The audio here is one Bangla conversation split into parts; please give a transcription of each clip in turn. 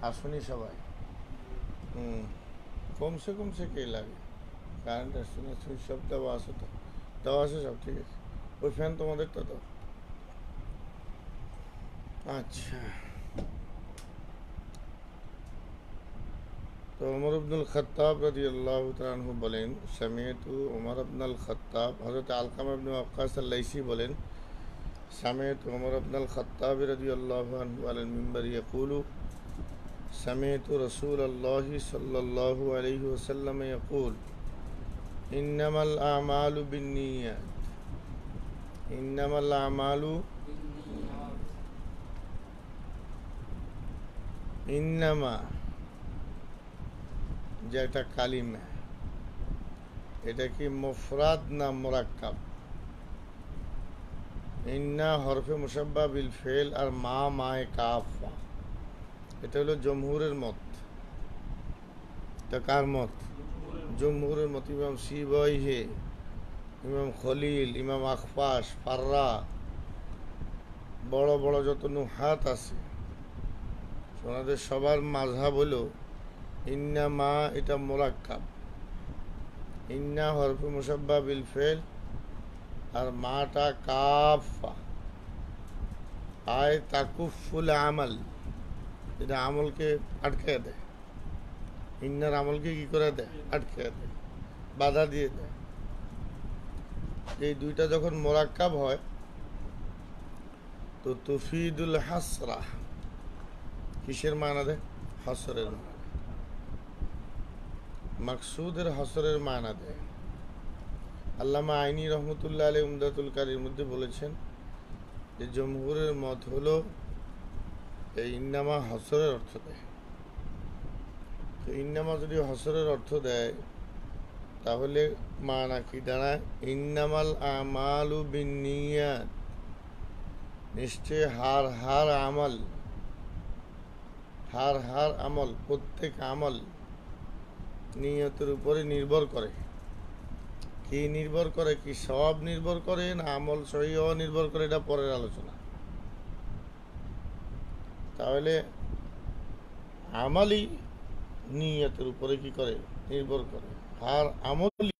আসুনি সবাই। হুম, কমসে কমসে কে লাগে? কারেন্ট আসছে না, সুইচ সব দেওয়া আছে তো, দেওয়া আছে সব ঠিক আছে। ওই ফ্যান তোমাদেরটা তো। আচ্ছা, তো ওমর ইবনুল খাত্তাব রাদিয়াল্লাহু তাআলা আনহু বলেন, সামিআতু ওমর ইবনুল খাত্তাব, হযরত আলকামা ইবনে ওয়াক্কাস আল-লাইসি বলেন, সামিআতু ওমর ইবনুল খাত্তাব রাদিয়াল্লাহু আনহু আলাল মিম্বার ইয়াকুলু, সামিআতু রাসূলুল্লাহি সাল্লাল্লাহু আলাইহি ওয়াসাল্লাম ইয়াকুল, ইন্নামাল আমালু বিন্নিয়াত, ইন্নামাল আমালু, ইন্নামা যে একটা কালিমা, এটা কি মুফরাদ না মুরাক্কাব? ইন্না হরফে মুসাব্বা বিল ফেল আর মা মায়ে কাফা, এটা হলো জমহুরের মত। এটা কার মত? জমহুরের মত। ইমাম সিবয়হে, ইমাম খলিল, ইমাম আখফাস, ফাররা, বড় বড় যত নুহাত আছে ওনাদের সবার মাযহাব হলো ইন্না মা এটা মুরাক্কাব। ইন্না হরফে মুসাব্বা বিল ফেল আর মাটা কাফা, আয় তাকুফুল আমাল, এটা আমলকে আটকে দেয়। ইন্নার আমলকে কি করে দেয়? আটকে দেয়, বাধা দিয়ে দেয়। এই দুইটা যখন মোরাক্কাব হয় তো তুফিদুল হাসরা, কিসের মানা দেয়? হসরের মানা, মাকসুদের হসরের মানা দেয়। আল্লামা আইনি রহমতুল্লাহ আলী উমদাতুল কারির মধ্যে বলেছেন যে জমহুরের মত হলো এই ইন্নামা হসরের অর্থ দেয়। তো ইন্নামা যদি হসরের অর্থ দেয় তাহলে মানা কি দাঁড়ায়? ইন্নামাল আমালু বিন্নিয়াত, নিশ্চয় হার হার আমল, হার হার আমল, প্রত্যেক আমল নিয়তের উপরে নির্ভর করে। কি নির্ভর করে? কি সওয়াব নির্ভর করে না আমল সহিহ নির্ভর করে? এটা পরের আলোচনা। তাহলে আমলই নিয়তের উপরে কি করে? নির্ভর করে। হার আমলই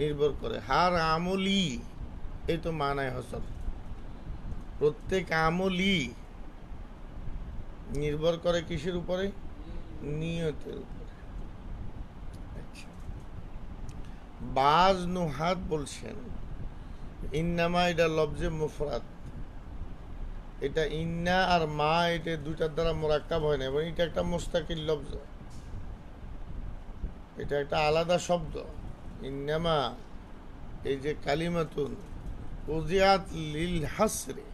নির্ভর করে, হার আমলই, এই তো মানায় হসর। প্রত্যেক আমলই নির্ভর করে কিসের উপরে? নিয়তের উপরে। আচ্ছা, বাজ নুহাত বলছেন ইন্নামা এটা লফজে মুফরাদ, এটা ইন্না আর মা এটা দুইটার দ্বারা মোরাক্কাব হয় না, এবং এটা একটা মুস্তাকিল লফজ, এটা একটা আলাদা শব্দ। ইন্নামা এই যে কালিমাতুন উজিয়াত লিল হাসরে,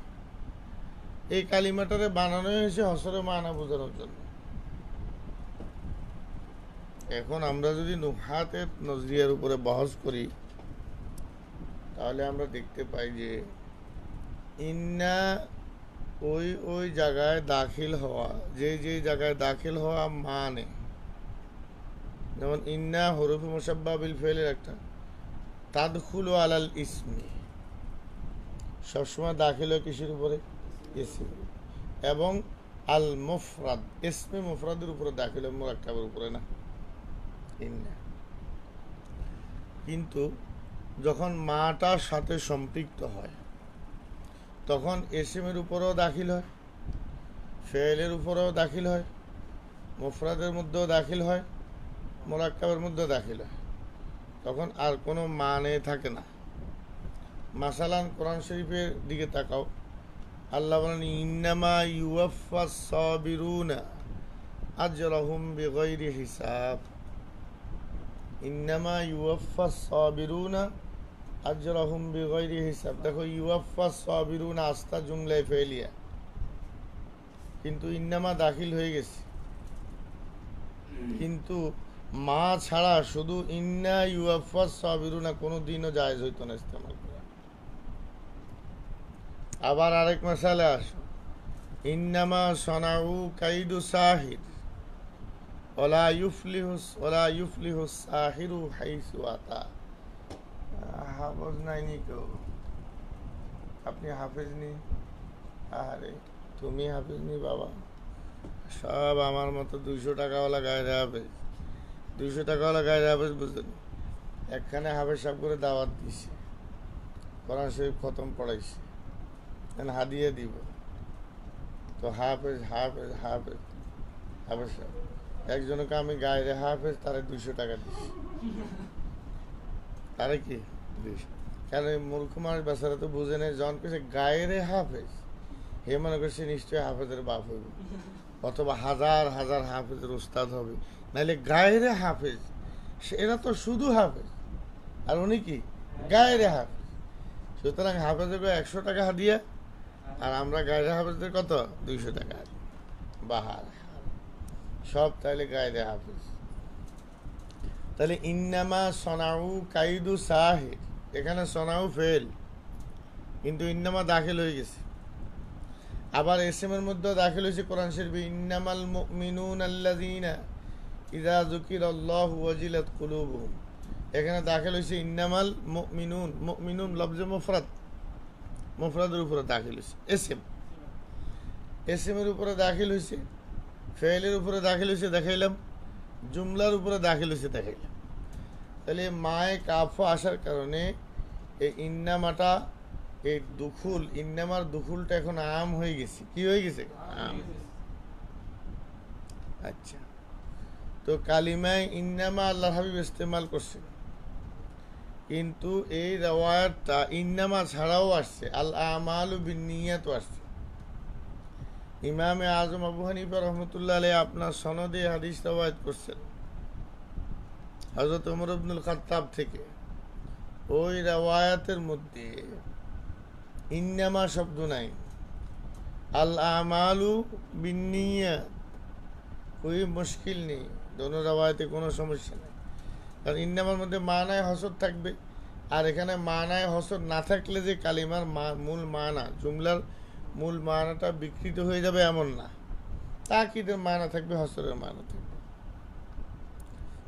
এই কালিমাটারে বানানো হয়েছে হসরে মানা বোঝানোর জন্য। এখন আমরা যদি নুহাতের নজরিয়ার উপরে বহস করি তাহলে আমরা দেখতে পাই যে ইন্না ওই ওই জায়গায় দাখিল হওয়া, যে যে জায়গায় দাখিল হওয়া মানে, যেমন ইন্না হরফে মুসাব্বা বিল ফেলের একটা তাদখুলু আলাল ইসমি, সবসময় দাখিল হয় কিসের উপরে? ইসম। এবং আল মুফরাদ, ইসমে মুফরাদের উপরে দাখিল হয়, মুরাক্কাবের উপরে না। ইন্না কিন্তু যখন মাটার সাথে সম্পৃক্ত হয় তখন এসএমের উপরেও দাখিল হয়, ফেলের উপরেও দাখিল হয়, মুফরাদের মধ্যেও দাখিল হয়, মুরাক্কাবের মধ্যেও দাখিল হয়, তখন আর কোনো মানে থাকে না। মাসালান কোরআন শরীফের দিকে তাকাও, আল্লাহ বলেন ইন্নামা ইউওয়াফাস সাবিরুনা আজরাহুম বিগাইরি হিসাব। ইন্নামা ইউওয়াফাস সাবিরুনা আজরাহুম বিগাইরি হিসাব। দেখো ইউওয়াফাস সাবিরুনা আস্তা জুমলায় ফেলিয়া, কিন্তু ইন্নামা দাখিল হয়ে গেছে। কিন্তু মা ছাড়া শুধু ইন্না ইউওয়াফাস সাবিরুনা কোনো দিনও জায়েজ হইতো না ইস্তেমাল করা। আবার আরেক মাসালে আসো, ইন্নামা সনাউ কাইদু সাহির ওলা ইউফলিহুস সাহিরু হাইসু আতা। হাফেজ নাইনি কেউ? আপনি হাফেজ নি? আরে তুমি হাফেজ নি বাবা, সব আমার মতো 200 টাকাওয়ালা গায়ের হাফেজ। 200 টাকাওয়ালা গায়ের হাফেজ বুঝলেন, একখানে হাফেজ সাহেব করে দাওয়াত দিছে, কোরআন শরীফ খতম পড়াইছে, হাদিয়া দিব। তো হাফেজ হাফেজ হাফেজ হাফেজ সাহেব একজনকে আমি গায়ের হাফেজ, তারে 200 টাকা দিছি। তারে কি দিস? কারণ মূর্খ মানুষ বেচারা তো বুঝে নেই, জন কেছে গায়ের হাফেজ, হে মনে করছে নিশ্চয়ই হাফেজের বাপ হইব, অথবা হাজার হাজার হাফেজের উস্তাদ হবে, নাহলে গায়ের হাফেজ এরা তো শুধু হাফেজ, আর উনি কি গায়ের হাফেজ। সুতরাং হাফেজের 100 টাকা হাদিয়া, আর আমরা গায়ের হাফেজদের কত 200 টাকা। বাহার সব তাইলে গায়ের হাফেজ। তাহলে ইন্নামা সনাউ কাইদু সাহির, এখানে সনাউ ফেল, কিন্তু ইন্নামা দাখিল হয়ে গেছে। আবার এসএমের মধ্যে দাখিল হয়েছে কোরআন শরীফে, ইন্নামাল মুমিনুন আল্লাযীনা ইযা যুকিরাল্লাহু ওয়াজিলাত কুলুবুহুম। এখানে দাখিল হয়েছে ইন্নামাল মুমিনুন, মুমিনুন লফজে মুফরাদ, মুফরাদের উপরে দাখিল হয়েছে। এসএমের উপরে দাখিল হয়েছে, ফেলের উপরে দাখিল হয়েছে দেখাইলাম, জুমলার উপরে দাখিল হয়েছে দেখাইলাম। তাহলে মায়ে কাফ আসার কারণে এই ইন্নামাটা, এই দুখুল, ইন্নামার দুখুলটা এখন আম হয়ে গেছে। কি হয়ে গেছে? আম। আচ্ছা, তো কালিমায় ইন্নামা আল্লাহ হাবিব ইস্তেমাল করছে, কিন্তু এই রওয়ায়াতটা ইন্নামা ছাড়াও আসছে, আল আমালু বিন্নিয়াত আসছে। ইমামে আজম আবু হানিফা রহমতুল্লাহ আলাইহি আপনার সনদে হাদিস রওয়ায়াত করছেন হযরত ওমর ইবনুল খাত্তাব থেকে। ওই রওয়ায়াতের মধ্যে ইন্নামা শব্দ নাই, আল আমালু বিন্নিয়াত, কোই মুশকিল নেই, দোনো রওয়ায়াতে কোনো সমস্যা নেই। কারণ ইন্নামার মধ্যে মানায় হসর থাকবে, আর এখানে মানায় হসর না থাকলে যে কালিমার মূল মানা, জুমলার মূল মানাটা বিকৃত হয়ে যাবে এমন না, তাকিদের মানা থাকবে, হসরের মানা থাকবে।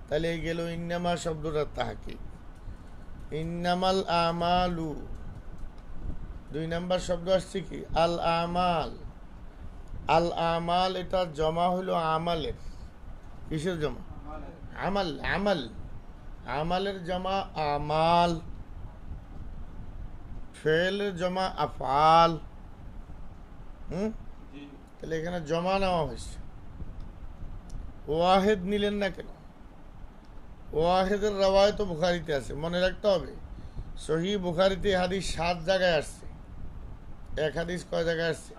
তাহলে এই গেল ইন্নামা শব্দটা তাহকিক। ইন্নামাল আমালু, 2 নাম্বার শব্দ আসছে কি? আল আমাল। আল আমাল এটা জমা হলো আমালের। কিসের জমা? আমাল। আমাল, আমালের জমা আমাল, ফেলের জমা আফআল। তাহলে এখানে জমা নেওয়া হয়েছে। ওয়াহেদ নিলেন না কেন? ওয়াহেদের রওয়ায়াত বুখারীতে আছে, মনে রাখতে হবে। সহিহ বুখারীতে হাদিস 7 জায়গায় আসছে। এক হাদিস কয় জায়গায় আসছে?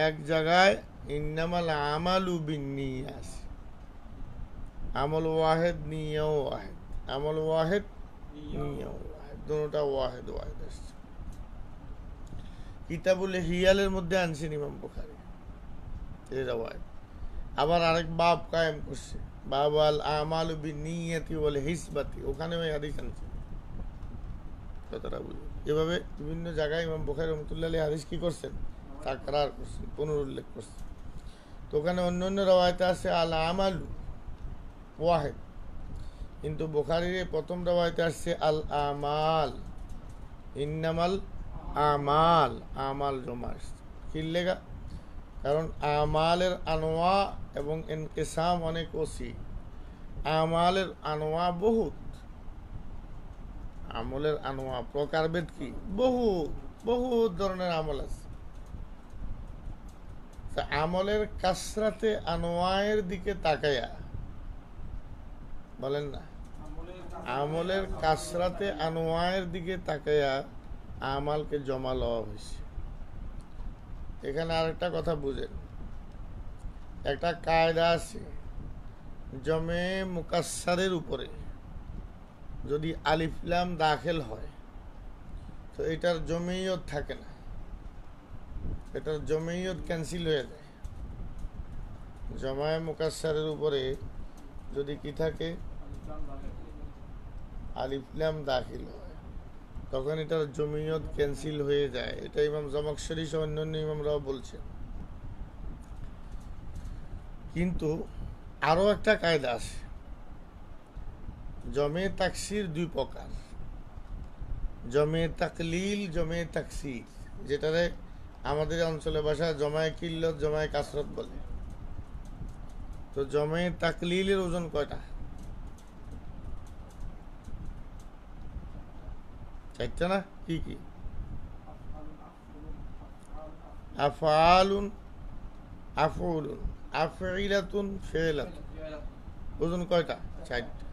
এক জায়গায় ইন্নামাল আমালু বিন্নিয়াত আছে। আমল ওয়াহেদ, নিয়াও ওয়াহেদ, আমল ওয়াহেদ, নিয়াও ওয়াহেদ, দুটোটা ওয়াহেদ ওয়াহেদ আসছে। কিতাবুল হিয়ালের মধ্যে আনছেন ইমাম বুখারী এই রওয়ায়াত। আবার আরেক বাব কায়েম করছে, বাব আল আমালু বিন্নিয়াতি ওয়াল হিসবাতি, ওখানে ওই হাদিস আনছে। কথাটা বুঝুন। এভাবে বিভিন্ন জায়গায় ইমাম বুখারী রহমাতুল্লাহ আলাইহি হাদিস কি করছেন? তাকরার করছেন, পুনরুল্লেখ করছেন। তো ওখানে অন্য অন্য রওয়ায়াতে আছে আল আমালু ওয়াহেদ, কিন্তু বুখারীর প্রথম রওয়ায়াতে আসছে আল আমাল, ইন্নামাল আমাল, আমাল জমা আসছে। কি লেগা? কারণ আমালের আনোয়া এবং ইনকিসাম অনেক ওসি, আমালের আনোয়া বহুত, আমলের আনোয়া প্রকারভেদ কি বহুত বহুত ধরনের আমল আছে। আমলের কাসরাতে আনোয়ায়ের দিকে তাকায়া, বলেন না, আমলের কাসরাতে আনোয়ায়ের দিকে তাকায়া আমালকে জমা লওয়া হয়েছে। এখানে আরেকটা কথা বুঝেন, একটা কায়দা আছে, জমে মুকাসসারের উপরে যদি আলিফ লাম দাখিল হয় তো এটার জমিয়ত থাকে না, এটার জমিয়ত ক্যান্সেল হয়ে যায়। জমায়ে মুকাসসারের উপরে যদি কি থাকে, আলিফ লাম দাখিল হয়, তখন এটার জমিয়ত ক্যান্সেল হয়ে যায়। এটা ইমাম জামাখশরী সহ অন্যান্য ইমামরাও বলছেন। কিন্তু আরো একটা কায়দা আছে, জমে তাকসির 2 প্রকার, জমে তাকলিল, জমে তাকসির। যেটারে আমাদের অঞ্চলে ভাষায় জমায়ে কিল্লত জমায়ে কাসরত বলে। তো জমায়ে তাকলিলের ওজন কয়টা? চারটা না? কি কি? আফআলুন, আফউলুন, আফইলাতুন, ফিলাতুন। ওজন কয়টা? চারটা।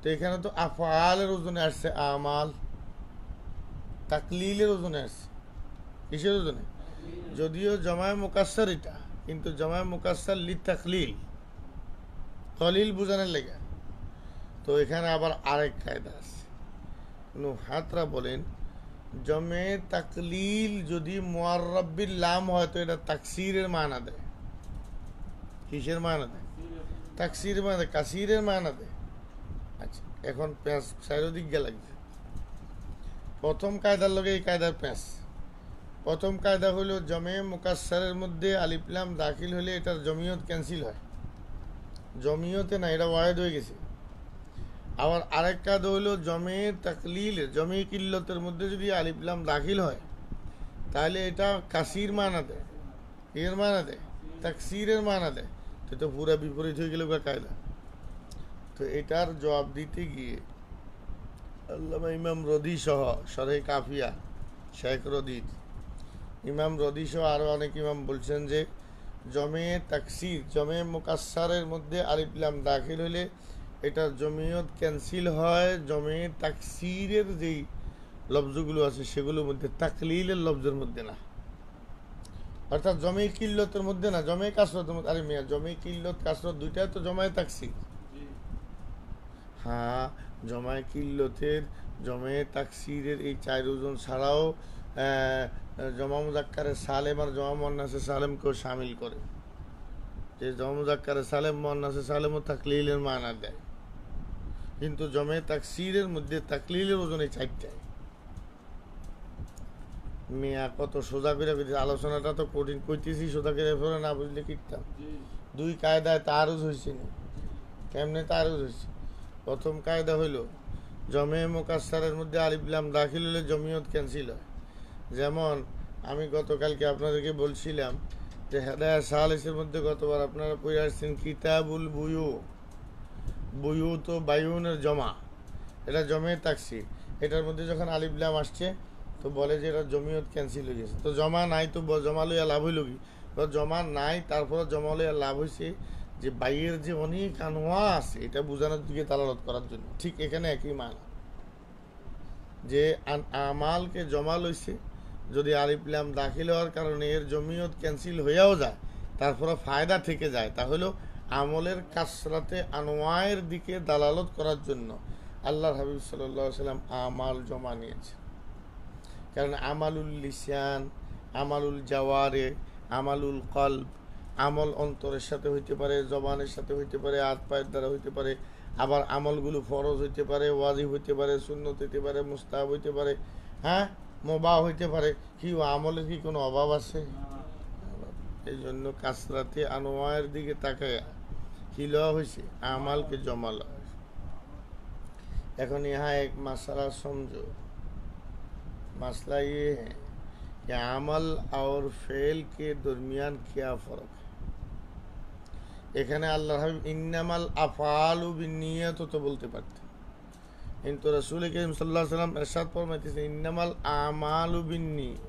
তো এখানে তো আফআলের ওজনে আসছে আমাল, তাকলিলের ওজনে আসছে কিসের ওজনে? যদিও জমায়ে মুকাসসার এটা, কিন্তু জমায়ে মুকাসসার লি তাকলিল, কলিল বোঝানোর লেগে। তো এখানে আবার আরেক কায়দা আছে। নুহাতরা বলেন জমে তাকলিল যদি মুআররাবিল লাম হয় তো এটা তাকসিরের মানা দেয়। কিসের মানা দেয়? তাকসিরের মানা দেয়, কাসিরের মানা দেয়। আচ্ছা, এখন প্যাঁচ চারিদিক গিয়ে লাগবে। প্রথম কায়দার লগে এই কায়দার প্যাঁচ। প্রথম কায়দা হলো জমে মুকাসসারের মধ্যে আলিফ লাম দাখিল হলে এটার জমিয়ত ক্যান্সেল হয়। জমিয়তে না, এটা ওয়াহিদ হয়ে গেছে। আবার আরেক কায়দা হলো জমে তাকলিল, জমে কিল্লতের মধ্যে যদি আলিফ লাম দাখিল হয় তাহলে এটা কাসির মানা দেয়। এর মানা দেয় তাকসিরের মানা দেয়। তো এটা পুরা বিপরীত হয়ে গেল কায়দা। তো এটার জবাব দিতে গিয়ে আল্লামা ইমাম রদি সহ শরহে কাফিয়া শেখ রদির, ইমাম রদি সহ আরও অনেক ইমাম বলছেন যে জমে তাকসির, জমে মুকাসসারের মধ্যে আলিফ লাম দাখিল হলে এটার জমিয়ত ক্যান্সেল হয় জমে তাকসিরের যেই লফজগুলো আছে সেগুলোর মধ্যে, তাকলিলের লফজের মধ্যে না। অর্থাৎ জমে কিল্লতের মধ্যে না, জমে কাসরতের মধ্যে। আরে মিয়া, জমে কিল্লত কাসরত দুইটাই তো জমায়ে তাকসির। হ্যাঁ, জমায়ে কিল্লতের, জমায়ে তাকসিরের এই চার ওজন ছাড়াও জমা মুজাক্কারে সালেম আর জমা মুয়ান্নাসে সালেমকেও শামিল করে। যে জমা মুজাক্কারে সালেম মুয়ান্নাসে সালেমও তাকলিলের মানা দেয়, কিন্তু জমে তাকসিরের মধ্যে তাকলিলের ওজন এই চারটায়। মিয়া কত সোজা করে আলোচনাটা তো কঠিন কইতেছি, সোজা করে ফেলে না বুঝলে কিতাম। দুই কায়দায় তারুজ হয়েছে না। কেমনে তারুজ হয়েছে? প্রথম কায়দা হইল জমে মুকাসসারের মধ্যে আলিফ লাম দাখিল হলে জমিয়ত ক্যান্সেল হয়। যেমন আমি গতকালকে আপনাদেরকে বলছিলাম যে হেদায়া সালিসের মধ্যে গতবার আপনারা পড়ে আসছেন কিতাবুল বুয়ু, বুয়ু তো বায়ুনের জমা, এটা জমে তাকসির। এটার মধ্যে যখন আলিফ লাম আসছে তো বলে যে এটা জমিয়ত ক্যান্সেল হয়ে গেছে। তো জমা নাই, তো জমা লইয়া লাভ হইল কি? জমা নাই, তারপরে জমা লইয়া লাভ হয়েছে যে বাইয়ের যে অনেক আনোয়া আছে এটা বোঝানোর দিকে দালালত করার জন্য। ঠিক এখানে একই মানা, যে আমালকে জমা লইছে, যদি আলিফ লাম দাখিল হওয়ার কারণে এর জমিয়ত ক্যান্সেল হইয়াও যায়, তারপরে ফায়দা থেকে যায়, তাহলে আমলের কাসরাতে আনোয়ায়ের দিকে দালালত করার জন্য আল্লাহর হাবিব সাল্লাল্লাহু আলাইহি সাল্লাম আমাল জমা নিয়েছে। কারণ আমালুল লিসান, আমালুল জাওয়ারে, আমালুল কলব, আমল অন্তরের সাথে হইতে পারে, জবানের সাথে হইতে পারে, হাত পায়ের দ্বারা হইতে পারে। আবার আমলগুলো ফরজ হইতে পারে, ওয়াজিব হইতে পারে, সুন্নত হইতে পারে, মুস্তাহাব হইতে পারে, হ্যাঁ মুবাহ হইতে পারে। কি আমলের কি কোনো অভাব আছে? এই জন্য কাসরাতে আনোয়ায়ের দিকে তাকায় কি লওয়া হয়েছে? আমালকে জমা লওয়া হয়েছে। এখন यहाँ एक मसला समझो। मसला ये है कि अमल और फेल के दरमियान क्या फ़र्क है। এখানে আল্লাহ হাবিব ইন্নামাল আফআলু বিন্নিয়াত তো বলতে পারতেন, কিন্তু রাসূল করিম সাল্লাল্লাহু আলাইহি ওয়াসাল্লাম ইরশাদ ফরমাইতেছেন ইন্নামাল আমালু বিন্নিয়াত।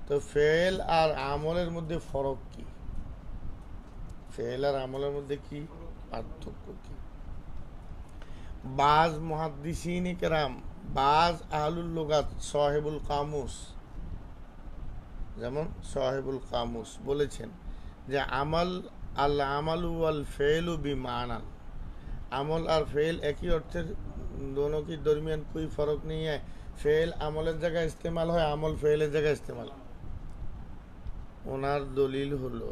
তো ফেল আর আমলের মধ্যে ফরক কি? ফেল আর আমলের মধ্যে কি পার্থক্য কি? বাজ মুহাদ্দিসিন কেরাম, বাজ আহলুল লুগাত, সাহেবুল কামুস, যেমন সাহেবুল কামুস বলেছেন যে আমল আল আমালু ওয়াল फेलु बिमाना, আমল আর ফেল একই অর্থের, दोनों के दरमियान कोई फर्क नहीं है। फेल আমলের জায়গায় ইস্তেমাল হয়, আমল ফেলের জায়গায় ইস্তেমাল হয়। ওনার দলিল হলো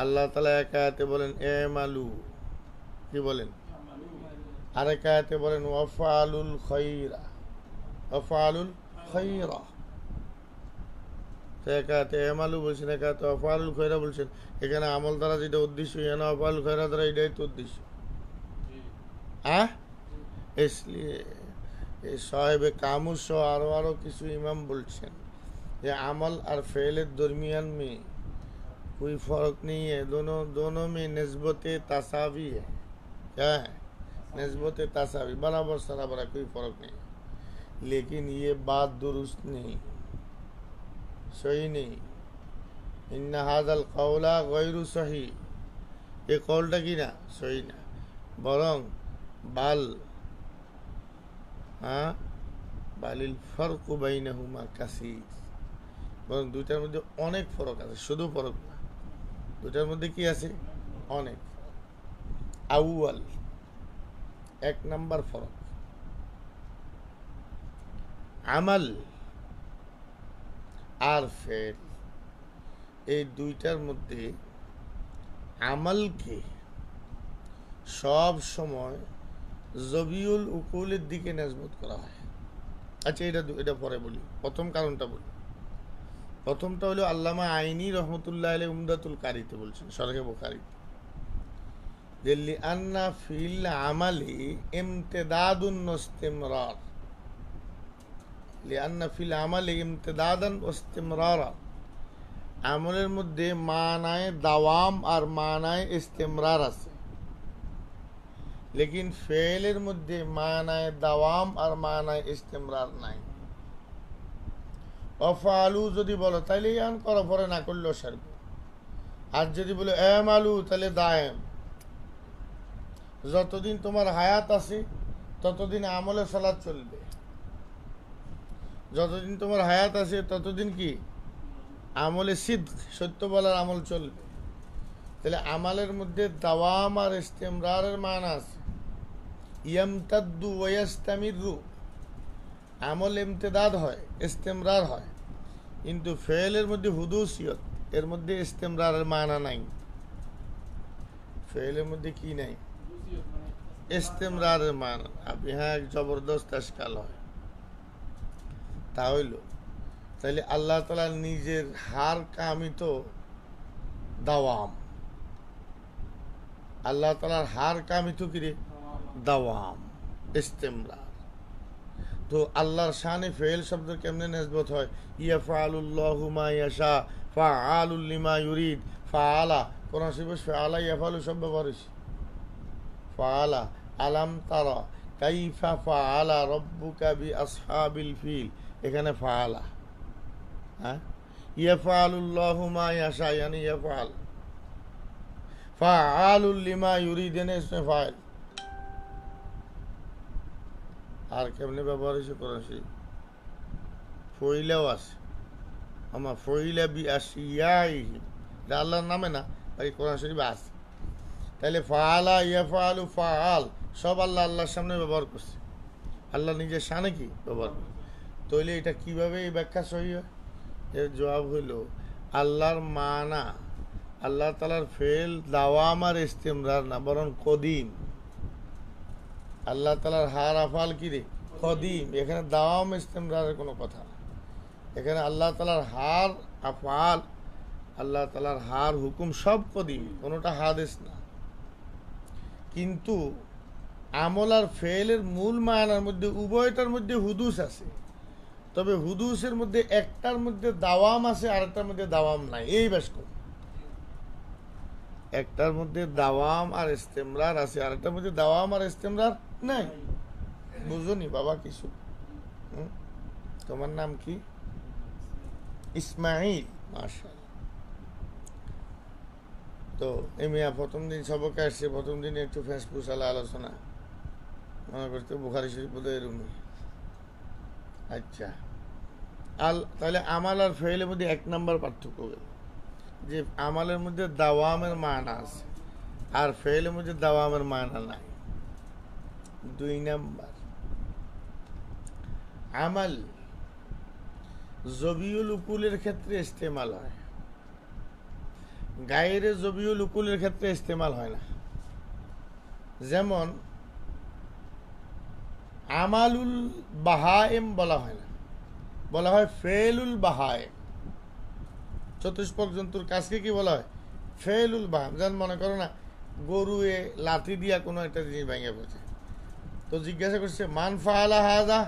আল্লাহ তাআলা এক আয়াতে বলেন আমালু, কি বলেন? আরেক আয়াতে বলেন ওয়াফআলুল খায়রা, ওয়াফআলুল খায়রা। এক আয়াতে আমালু বলছেন, এক আয়াতে ওয়াফআলুল খায়রা বলছেন। এখানে আমল দ্বারা যেটা উদ্দেশ্য, এখানে ওয়াফআলুল খায়রা দ্বারা এটাই তো উদ্দেশ্য। হ্যাঁ, इसलिए এই সাহেবে কামুস আরো কিছু ইমাম বলছেন ये अमल और फेल दरमियान में कोई फ़र्क नहीं है, दोनों में निस्बत तसावी है। क्या है? निस्बत तसावी, बराबर सराबर, कोई फ़र्क नहीं। लेकिन ये बात दुरुस्त नहीं, सही नहीं। इन्ना हाज़ल कौला गैरु सही, ये कौलटा কি না সহি না, বরং বালিল ফরকু বাইনাহুমা কাসীর, বরং দুইটার মধ্যে অনেক ফরক আছে, শুধু ফরক না, দুইটার মধ্যে কি আছে? অনেক। আউয়াল, এক নাম্বার ফরক, আমাল আর ফেল, এই দুইটার মধ্যে আমালকে সব সময় জবিউল উকুলের দিকে নিসবত করা হয়। আচ্ছা, এটা পরে বলি, প্রথম কারণটা বলি। প্রথমটা হলো আল্লামা আইনি রহমতুল্লাহ আলাইহি উমদাতুল কারিতে বলছেন, শরহে বুখারীতে, যে লিআন্না ফিল আমালি ইমতিদাদুন ওয়াস্তিমরার, লিআন্না ফিল আমালি ইমতিদাদান ওয়াস্তিমরারা, আমলের মধ্যে মানায় দাওয়াম আর মানায় ইস্তেমরার আছে, লেকিন ফেলের মধ্যে মানায় দাওয়াম আর মানায় ইস্তেমরার নাই। অফালু যদি বলো তাহলে ইয়ান করো, পরে না করলেও সারবে। আর যদি বলো এমালু, তাহলে দায়েম। যতদিন তোমার হায়াত আছে ততদিন আমলে সালাত চলবে, যতদিন তোমার হায়াত আছে ততদিন কি আমলে সিদ্ক, সত্য বলার আমল চলবে। তাহলে আমালের মধ্যে দাওয়াম আর ইস্তেমরারের মানা আছে। ইয়ামতাদ্দু ওয়া ইয়াস্তামিরু, আমল ইমতিদাদ হয়, ইস্তেমরার হয়, কিন্তু ফেলের মধ্যে হুদুসিয়ত, এর মধ্যে ইস্তেমরারের মানা নাই। ফেলের মধ্যে কি নাই? ইস্তেমরারের মানা। আপনি হ্যাঁ, এক জবরদস্ত আশকাল হয়। তা হইল, তাহলে আল্লাহ তাআলা নিজের হার কামিত দাওয়াম, আল্লাহ তাআলার হার কামিত কি রে? দাওয়াম, ইস্তেমরার। তো আল্লাহর শানে ফেল শব্দ কেমনে নিসবত হয়? ইয়াফআলুল্লাহু মা ইয়াশা ফাআলুল লিমা ইউরিদ। ফাআলা, কোরআন শরীফে ফাআলা ইয়াফআলু শব্দ ব্যবহার হয়েছে। ফাআলা, আলাম তারা কাইফা ফাআলা রাব্বুকা বিআসহাবিল ফিল, এখানে ফাআলা। হ্যাঁ, ইয়াফআলুল্লাহু মা ইয়াশা यानी ইয়াফআল, ফাআলুল লিমা ইউরিদ এনে ইসমে ফাইল। আর কেমনে ব্যবহার হয়েছে কোরআন শরীফ? ফইলাও আছে, আমার ফইলা বি আশিয়াইহি, এটা আল্লাহর নামে না, বাকি কোরআন শরীফে আছে। তাহলে ফাআলা ইয়াফআলু ফাআল সব আল্লাহর সামনে ব্যবহার করছে, আল্লাহ নিজের শানে কি ব্যবহার করছে। তাহলে এটা কিভাবে এই ব্যাখ্যা সহি হয়? এর জবাব হইল, আল্লাহর মানা, আল্লাহ তাআলার ফেল দাওয়াম আর ইস্তেমরার না, বরং কদিম। আল্লাহ তাআলার হার আফাল কি রে? কদিম। এখানে দাওয়াম ইস্তেমরারের কোনো কথা না। এখানে আল্লাহ তাআলার হার আফাল, আল্লাহ তাআলার হার হুকুম সব কদিম, কোনোটা হাদিস না। কিন্তু আমল আর ফেলের মূল মায়ানার মধ্যে উভয়টার মধ্যে হুদুস আছে, তবে হুদুসের মধ্যে একটার মধ্যে দাওয়াম আছে, আরেকটার মধ্যে দাওয়াম নাই। এই বেশ কম, একটার মধ্যে দাওয়াম আর ইস্তেমরার আছে, আরেকটার মধ্যে দাওয়াম আর ইস্তেমরার নাই। বুঝুনি বাবা কিছু? তোমার নাম কি? ইসমাইল, মাশাআল্লাহ। তো এমিয়া প্রথম দিন সবকে আসছে, প্রথম দিন একটু ফেসফুসালা আলোচনা মনে করতে বুখারী শরীফ বোধহয় এরকমই। আচ্ছা, তাহলে আমাল আর ফেলের মধ্যে এক নাম্বার পার্থক্য গেল, যে আমালের মধ্যে দাওয়ামের মানা আছে আর ফেলের মধ্যে দাওয়ামের মানা নাই। দুই নাম্বার, আমাল জবিউল উকুলের ক্ষেত্রে ইস্তেমাল হয়, গায়ের জবিউল উকুলের ক্ষেত্রে ইস্তেমাল হয় না। যেমন আমালুল বাহায়েম বলা হয় না, বলা হয় ফেলুল বাহায়েম। চতুষ্পদ জন্তুর কাজকে কি বলা হয়? ফেলুল বাহায়েম। যেমন মনে করো না, গরুয়ে লাথি দিয়া কোনো একটা জিনিস ভেঙে পড়ছে, তো জিজ্ঞাসা করছে মান ফাআলা হাযা,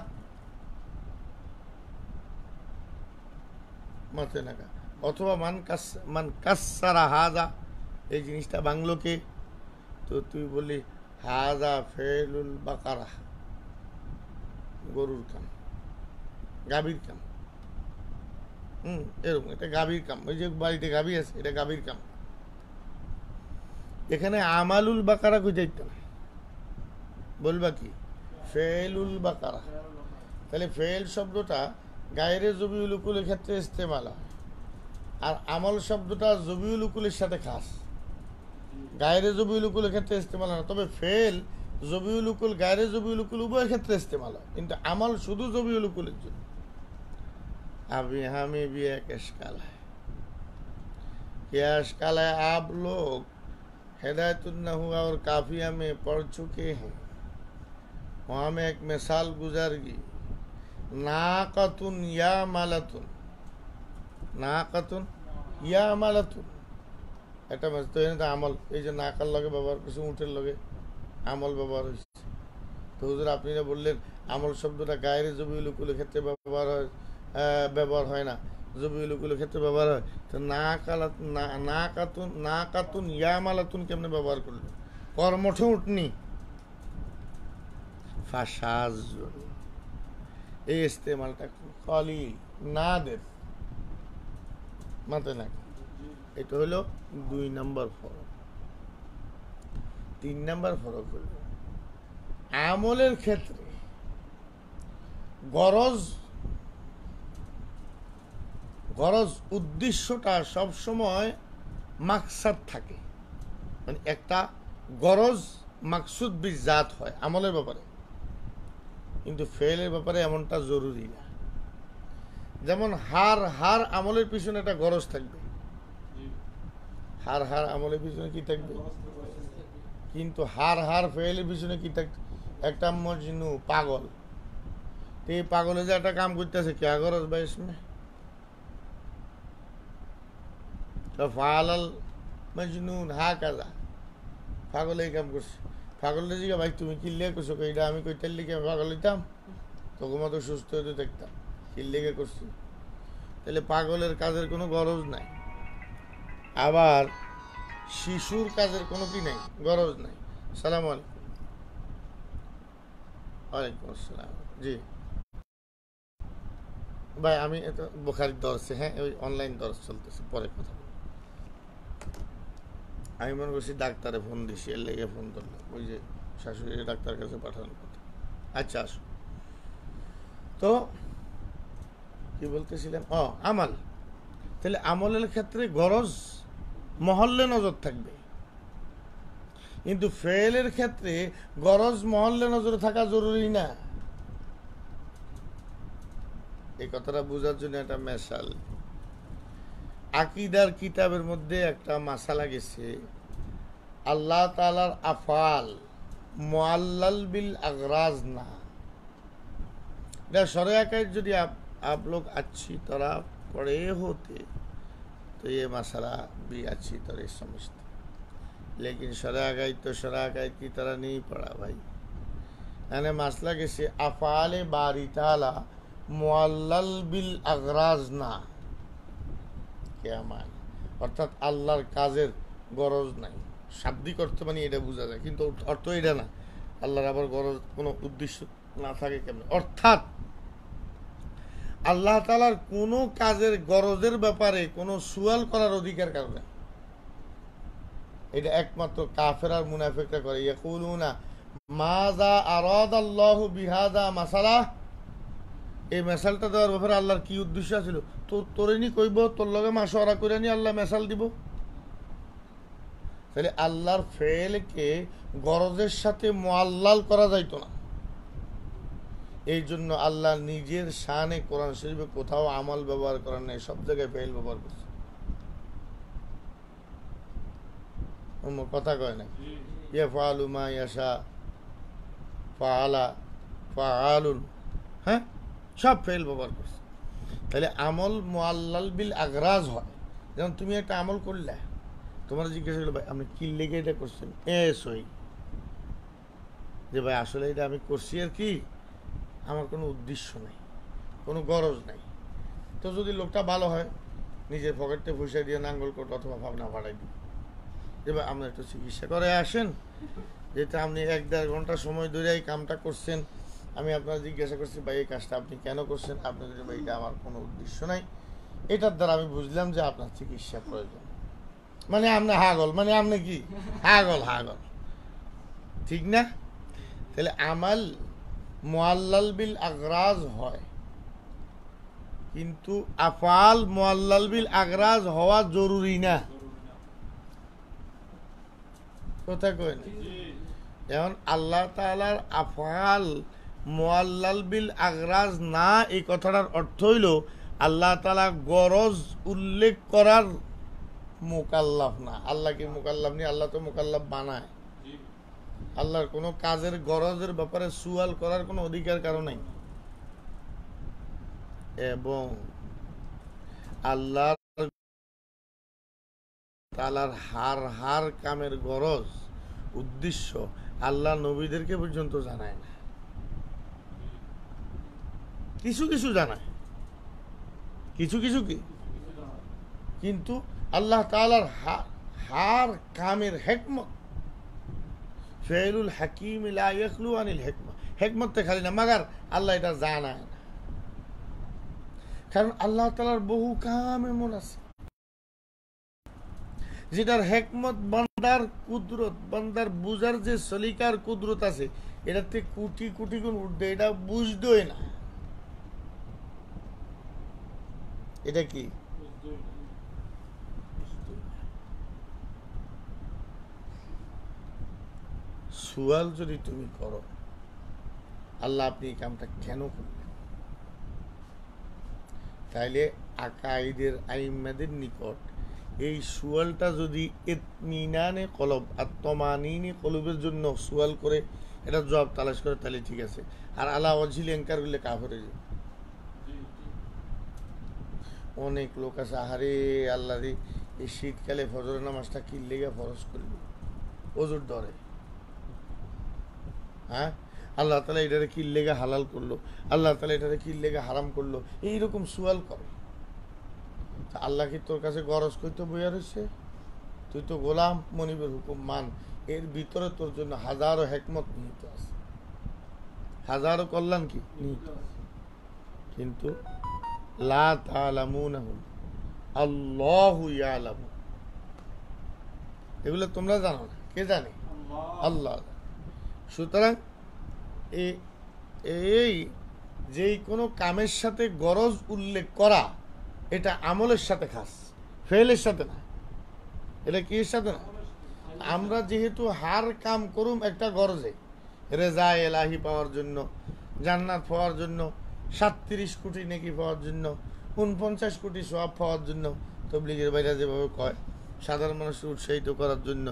মাথায় নাকা, অথবা মান কাসারা হাজা, এই জিনিসটা বাংলো কে? তো তুই বললি হাজা ফেলুল বাকারা, গরুর কাম, গাভীর কাম। এরকম এটা গাভীর কাম, ওই যে বাড়িতে গাভী আছে, এটা গাভীর কাম। এখানে আমালুল বাকারা খুঁজাইতাম, বলবা কি ফেলুল বাকারা। তাহলে ফেল শব্দটা গায়রে জবিউল উকুলের ক্ষেত্রে ইস্তেমাল হয়, আর আমল শব্দটা জবিউল উকুলের সাথে খাস, গায়রে জবিউল উকুলের ক্ষেত্রে ইস্তেমাল হয় না। তবে ফেল জবিউল উকুল গায়রে জবিউল উকুল উভয়ের ক্ষেত্রে ইস্তেমাল হয়, কিন্তু আমল শুধু জবিউল উকুলের জন্য। अभी हमें भी एक इश्काल है। क्या इश्काल है? आप लोग हिदायतुन्नहुआ और काफिया में पढ़ चुके हैं, वहाँ में एक मिसाल गुजरगी, नाकतुन या मालतुन, नाकतुन या मालतुन, এটা মাস তো এনে আমল, এই যে নাকার লগে ব্যবহার করছে, উটের লগে আমল ব্যবহার হয়েছে। তো হুজুর আপনি না বললেন আমল শব্দটা গায়ের জবিউল উকুলের ক্ষেত্রে ব্যবহার হয় না, জবিউল উকুলের ক্ষেত্রে ব্যবহার হয়। তো নাকাতুন ইয়া মালাতুন কেমনে ব্যবহার করলো? কর্মঠ উঠনি, ফাসাজ, এই ইস্তেমালটা কলিল, নাদের, মাথায় না। এটা হলো 2 নম্বর ফরক। 3 নম্বর ফরক হলো আমলের ক্ষেত্রে গরজ উদ্দেশ্যটা সবসময় মাকসাদ থাকে, মানে একটা গরজ মাকসুদ বিজাত হয় আমলের ব্যাপারে, কিন্তু ফেলের ব্যাপারে এমনটা জরুরি না। যেমন হার আমলের পিছনে একটা গরজ থাকবে, হার আমলের পিছনে কি থাকবে, কিন্তু হার ফেলের পিছনে কি থাকবে? একটা মজনু পাগল, এই পাগলে যে একটা কাম করতেছে, কে গরজ ভাই ইসমে ফালাল মজনুন হা কাজা, পাগল এই কাম করছে। পাগলের জিগা ভাই তুমি কিল্লে করছো, এটা আমি কইতার লিখে পাগল হইতাম, তখন মতো সুস্থ হইতে দেখতাম, কিল্লেগে করছি। তাহলে পাগলের কাজের কোনো গরজ নাই, আবার শিশুর কাজের কোনো কি নাই, গরজ নাই। সালাম আলাইকুম। ওয়ালাইকুম আসসালাম। জি ভাই, আমি এটা বুখারীর দর্শে, হ্যাঁ ওই অনলাইন দর্শ চলতেছে, পরে কথা। আমি মনে করছি ডাক্তারে ফোন দিছি, এর লেগে ফোন করলাম, ওই যে শাশুড়ি ডাক্তারের কাছে পাঠানোর কথা। আচ্ছা আসো, তো কি বলতেছিলাম? আমাল। তাহলে আমলের ক্ষেত্রে গরজ মহল্লে নজর থাকবে, কিন্তু ফেলের ক্ষেত্রে গরজ মহল্লে নজরে থাকা জরুরি না। এই কথাটা বোঝার জন্য একটা মেসাল, আকিদার কিতাবের মধ্যে একটা মাসালা গেছে, আল্লাহ তাআলার আফআল মুআল্লাল বিল আগরাজ না। शरअ अक़ीदा यदि आप लोग अच्छी तरह पढ़े होते तो ये मसला भी अच्छी तरह समझते, लेकिन शरअ अक़ीदा तो शरअ अक़ीदा की तरह नहीं पढ़ा भाई। यानी मसला कैसे अफ़आल बारी ताला मुअल्लल बिल अग़राज़ ना, क्या मान अर्थात আল্লাহর কাজের গরজ নাই, শাব্দিক অর্থ মানে এটা বোঝা যায়, কিন্তু অর্থ এটা না, আল্লাহর আবার গরজ কোনো উদ্দেশ্য না থাকে কেমন? অর্থাৎ আল্লাহ তাআলার কোনো কাজের গরজের ব্যাপারে কোনো সুয়াল করার অধিকার কারো নেই। এটা একমাত্র কাফের আর মুনাফিকরা করে। ইয়াকুলুনা মাযা আরাদাল্লাহু বিহাযা মাসালা, এই মেসালটা দেওয়ার ব্যাপারে আল্লাহর কি উদ্দেশ্য ছিল? তোরে নি কইব, তোর লগে মাশওয়ারা করে নি আল্লাহ মেসাল দিব। তাহলে আল্লাহর ফেলকে গরজের সাথে মুআল্লাল করা যাইতো না। এই জন্য আল্লাহ নিজের শানে কোরআন শরীফে কোথাও আমল ব্যবহার করেন নাই, সব জায়গায় ফেল ব্যবহার করছে। কথা কয় না, ইয়াফআলু মা ইয়াশা, ফাআলা, ফাআলুন, হ্যাঁ সব ফেল ব্যবহার করছে। তাহলে আমল মুআল্লাল বিল আগরাজ হয়। যেমন তুমি একটা আমল করলে, তোমার জিজ্ঞাসা করলো ভাই আপনি কি লেগে এটা করছেন, সই যে ভাই আসলে এটা আমি করছি আর কি, আমার কোনো উদ্দেশ্য নেই, কোনো গরজ নাই। তো যদি লোকটা ভালো হয় নিজের পকেটে পয়সা দিয়ে নাঙ্গল কোট অথবা ভাবনা ভাড়াই দিই, এবার আপনার একটু চিকিৎসা করে আসেন, যেটা আপনি 1-1.5 ঘন্টা সময় ধরে এই কামটা করছেন। আমি আপনার জিজ্ঞাসা করছি ভাই এই কাজটা আপনি কেন করছেন, আপনি যদি ভাই এটা আমার কোনো উদ্দেশ্য নাই, এটার দ্বারা আমি বুঝলাম যে আপনার চিকিৎসা প্রয়োজন। মানে আপনি হাগল, মানে আপনি কি হাগল, ঠিক না? তাহলে আমাল মুআল্লাল বিল আগরাজ হয়, কিন্তু আফআল মুআল্লাল বিল আগরাজ হওয়া জরুরি না। কথা কই না? যেমন আল্লাহ তাআলার আফআল মুআল্লাল বিল আগরাজ না, এই কথাটার অর্থ হইল আল্লাহ তাআলা গরজ উল্লেখ করার মুকাল্লাফ না। আল্লাহ কি মুকাল্লাফ নেই? আল্লাহ তো মুকাল্লাফ বানায়। আল্লাহর কোনো কাজের গরজের ব্যাপারে সুয়াল করার কোনো অধিকার কারো নাই। এবং আল্লাহ তাআলার হার কামের গরজ উদ্দেশ্য আল্লাহ নবীদেরকে পর্যন্ত জানায় না, কিছু কিছু জানায়, কিছু কিছু কি, কিন্তু আল্লাহ তাআলার হার কামের হিকমত, ফেলুল হাকিম লা ইয়াখলু আনিল হিকমত, হিকমতে খালি না, মাগার আল্লাহ এটা জানায় না। কারণ আল্লাহ তাআলার বহু কাম এমন আছে যেটার হিকমত, বান্দার কুদরত, বান্দার বুঝার যে সলিকার কুদরত আছে, এটাতে কোটি কোটি গুণ উঠবে, এটা বুঝদই না। এটা কি সুয়াল যদি তুমি করো, আল্লাহ আপনি এই কামটা কেন করলেন, তাইলে আকাইদের আইম্মাদের নিকট এই সুয়ালটা যদি ইতমিনানে কলব আর তমানিনে কলবের জন্য সুয়াল করে এটা জবাব তালাশ করে, তাহলে ঠিক আছে। আর আলা ওয়াজিল ইনকার করলে কাফের হয়ে যাবে। অনেক লোক আছে, আহারে আল্লাহ রে, এই শীতকালে ফজরের নামাজটা কি লেগে ফরজ করবে, ওজুর ধরে, হ্যাঁ আল্লাহ তাআলা এটারে কি লেগে হালাল করলো, আল্লাহ তাআলা এটারে কি লেগে হারাম করলো, এইরকম সুয়াল করে। আল্লাহ কি তোর কাছে গরজ করতে বইয়া রয়েছে? তুই তো গোলাম, মনিবের হুকুম মান। এর ভিতরে তোর জন্য হাজারো হিকমত নিহিত আছে, হাজারো কল্যাণ কি নিহিত আছে, কিন্তু লা তা'লামুনাহু আল্লাহু ইয়ালামু, এগুলো তোমরা জানো না, কে জানে? আল্লাহ। সুতরাং এই যে কোনো কামের সাথে গরজ উল্লেখ করা, এটা আমলের সাথে খাস, ফেলের সাথে না। এটা কি সাথে না? আমরা যেহেতু হার কাম করুম একটা গরজে, রেজা এলাহি পাওয়ার জন্য, জান্নাত পাওয়ার জন্য, 37 কোটি নেকি পাওয়ার জন্য, 49 কোটি সওয়াব পাওয়ার জন্য, তাবলীগের বাইরে যেভাবে কয় সাধারণ মানুষকে উৎসাহিত করার জন্য,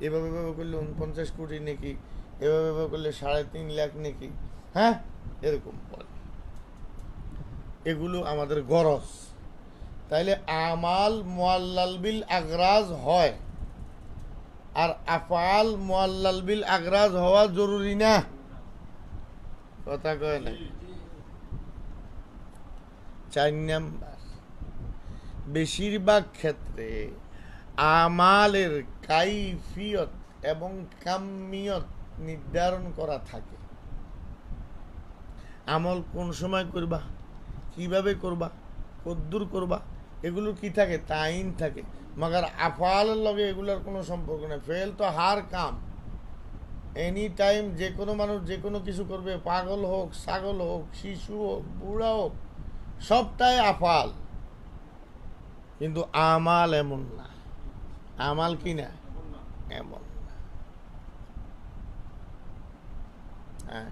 এভাবে করলে 49 কোটি নেকি, এভাবে করলে 3.5 লাখ নেকি, হ্যাঁ এরকম বলে। এগুলো আমাদের গরজ। তাইলে আমাল মুআল্লাল বিল আগরাজ হয়, আর আফআল মুআল্লাল বিল আগরাজ হওয়া জরুরি না। কথা কয় না? 4 নাম্বার, বেশিরভাগ ক্ষেত্রে আমালের কাইফিয়ত এবং কামিয়ত নির্ধারণ করা থাকে। আমল কোন সময় করবা, কিভাবে করবা, কদ্দুর করবা, এগুলো কি থাকে? তাইন থাকে। মগর আফআলের লগে এগুলোর কোনো সম্পর্ক নেই। ফেল তো হার কাম, এনি টাইম যে কোনো মানুষ যে কোনো কিছু করবে, পাগল হোক, ছাগল হোক, শিশু হোক, বুড়া হোক, সবটাই আফআল। কিন্তু আমাল এমন না। আমাল কি না? এমন না। হ্যাঁ,